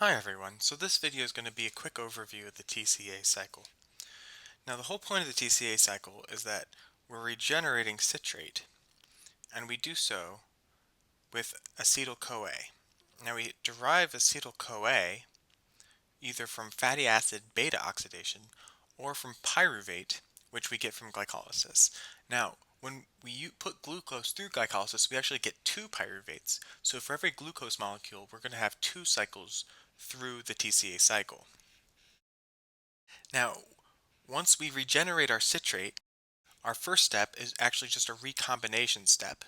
Hi everyone, so this video is going to be a quick overview of the TCA cycle. Now the whole point of the TCA cycle is that we're regenerating citrate, and we do so with acetyl-CoA. Now we derive acetyl-CoA either from fatty acid beta oxidation or from pyruvate, which we get from glycolysis. Now when we put glucose through glycolysis, we actually get two pyruvates. So for every glucose molecule, we're going to have two cycles through the TCA cycle. Now, once we regenerate our citrate, our first step is actually just a recombination step.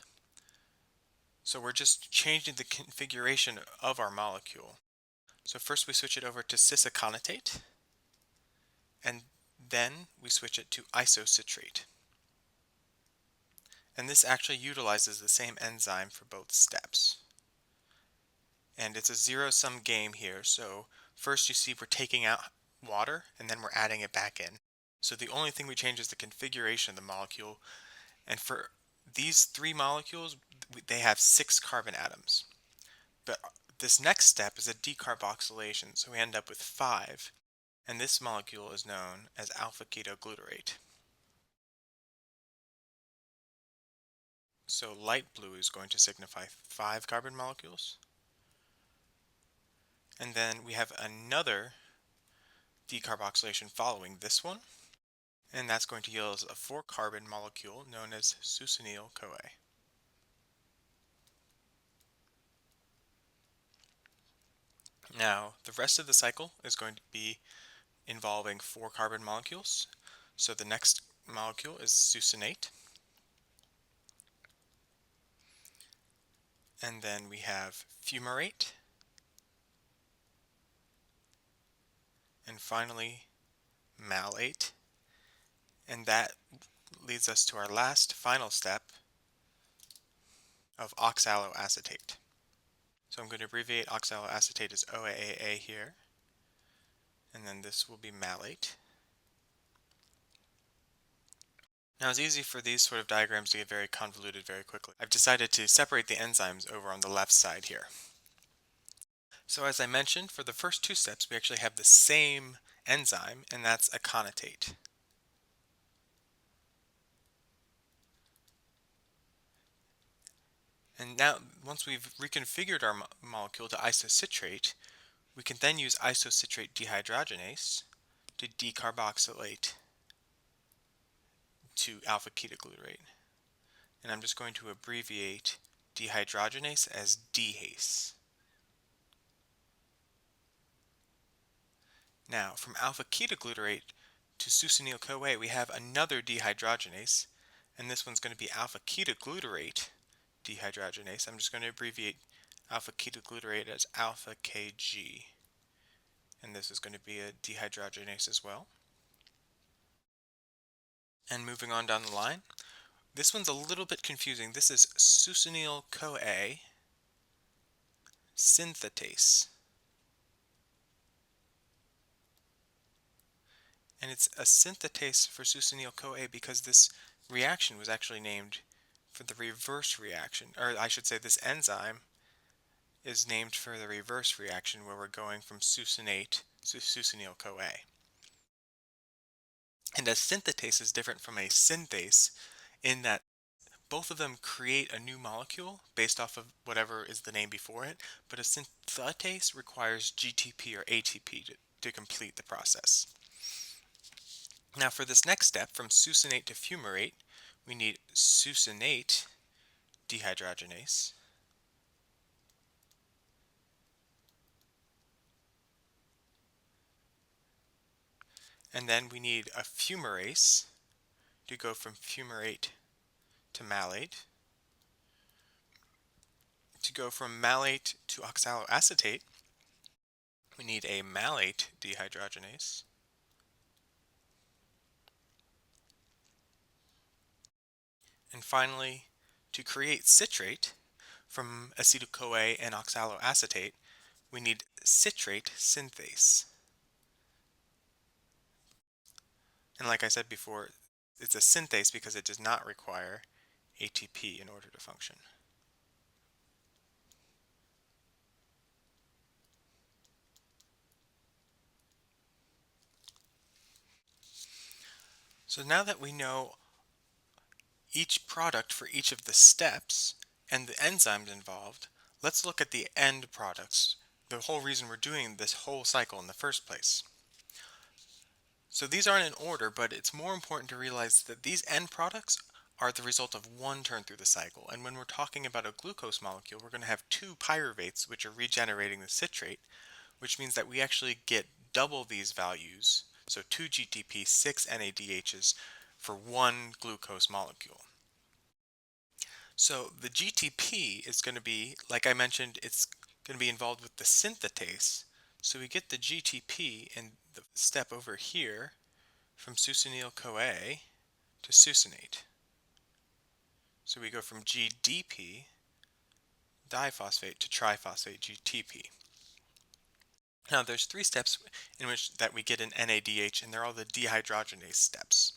So we're just changing the configuration of our molecule. So first we switch it over to cis-aconitate, and then we switch it to isocitrate. And this actually utilizes the same enzyme for both steps. And it's a zero-sum game here, so first you see we're taking out water, and then we're adding it back in. So the only thing we change is the configuration of the molecule. And for these three molecules, they have 6 carbon atoms. But this next step is a decarboxylation, so we end up with 5. And this molecule is known as alpha-ketoglutarate. So light blue is going to signify 5 carbon molecules. And then we have another decarboxylation following this one. And that's going to yield us a 4 carbon molecule known as succinyl-CoA. Now, the rest of the cycle is going to be involving 4 carbon molecules. So the next molecule is succinate. And then we have fumarate. And finally, malate. And that leads us to our last final step of oxaloacetate. So I'm going to abbreviate oxaloacetate as OAA here. And then this will be malate. Now it's easy for these sort of diagrams to get very convoluted very quickly. I've decided to separate the enzymes over on the left side here. So as I mentioned, for the first two steps we actually have the same enzyme, and that's aconitate. And now, once we've reconfigured our molecule to isocitrate, we can then use isocitrate dehydrogenase to decarboxylate to alpha-ketoglutarate. And I'm just going to abbreviate dehydrogenase as DHASE. Now, from alpha-ketoglutarate to succinyl-CoA, we have another dehydrogenase, and this one's going to be alpha-ketoglutarate dehydrogenase. I'm just going to abbreviate alpha-ketoglutarate as alpha-KG. And this is going to be a dehydrogenase as well. And moving on down the line, this one's a little bit confusing. This is succinyl-CoA synthetase. And it's a synthetase for succinyl-CoA because this reaction was actually named for the reverse reaction, or I should say this enzyme is named for the reverse reaction where we're going from succinate to succinyl-CoA. And a synthetase is different from a synthase in that both of them create a new molecule based off of whatever is the name before it, but a synthetase requires GTP or ATP to complete the process. Now for this next step, from succinate to fumarate, we need succinate dehydrogenase. And then we need a fumarase to go from fumarate to malate. To go from malate to oxaloacetate, we need a malate dehydrogenase. And finally, to create citrate from acetyl-CoA and oxaloacetate, we need citrate synthase. And like I said before, it's a synthase because it does not require ATP in order to function. So now that we know each product for each of the steps and the enzymes involved, let's look at the end products, the whole reason we're doing this whole cycle in the first place. So these aren't in order, but it's more important to realize that these end products are the result of one turn through the cycle. And when we're talking about a glucose molecule, we're going to have two pyruvates, which are regenerating the citrate, which means that we actually get double these values, so 2 GTP, 6 NADHs for one glucose molecule. So the GTP is going to be, like I mentioned, it's going to be involved with the synthetase. So we get the GTP in the step over here from succinyl-CoA to succinate. So we go from GDP, diphosphate, to triphosphate GTP. Now there's three steps in which that we get an NADH, and they're all the dehydrogenase steps.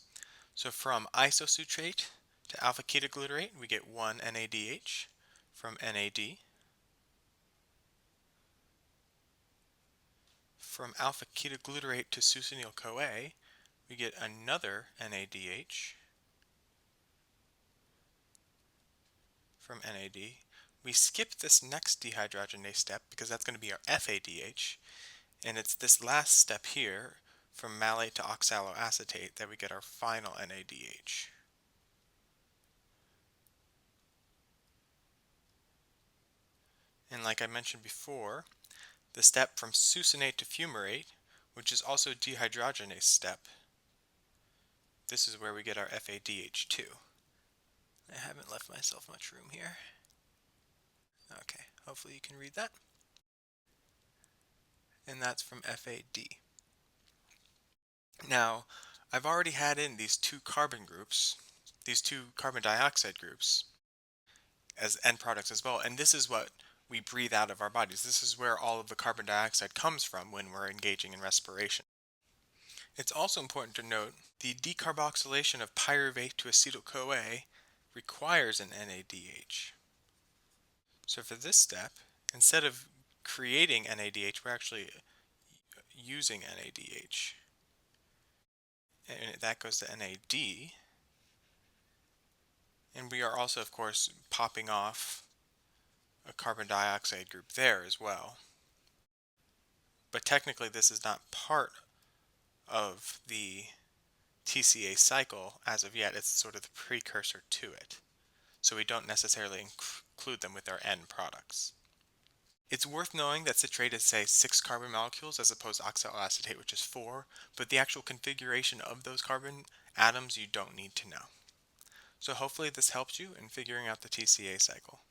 So from isocitrate to alpha ketoglutarate, we get one NADH from NAD. From alpha ketoglutarate to succinyl-CoA, we get another NADH from NAD. We skip this next dehydrogenase step because that's going to be our FADH, and it's this last step here from malate to oxaloacetate that we get our final NADH. And like I mentioned before, the step from succinate to fumarate, which is also a dehydrogenase step, this is where we get our FADH2. I haven't left myself much room here. Okay, hopefully you can read that. And that's from FAD. Now, I've already had in these two carbon groups, these two carbon dioxide groups, as end products as well, and this is what we breathe out of our bodies. This is where all of the carbon dioxide comes from when we're engaging in respiration. It's also important to note the decarboxylation of pyruvate to acetyl-CoA requires an NADH. So for this step, instead of creating NADH, we're actually using NADH. And that goes to NAD. And we are also, of course, popping off a carbon dioxide group there as well. But technically this is not part of the TCA cycle as of yet. It's sort of the precursor to it. So we don't necessarily include them with our end products. It's worth knowing that citrate is, say, 6 carbon molecules as opposed to oxaloacetate, which is 4, but the actual configuration of those carbon atoms you don't need to know. So hopefully this helps you in figuring out the TCA cycle.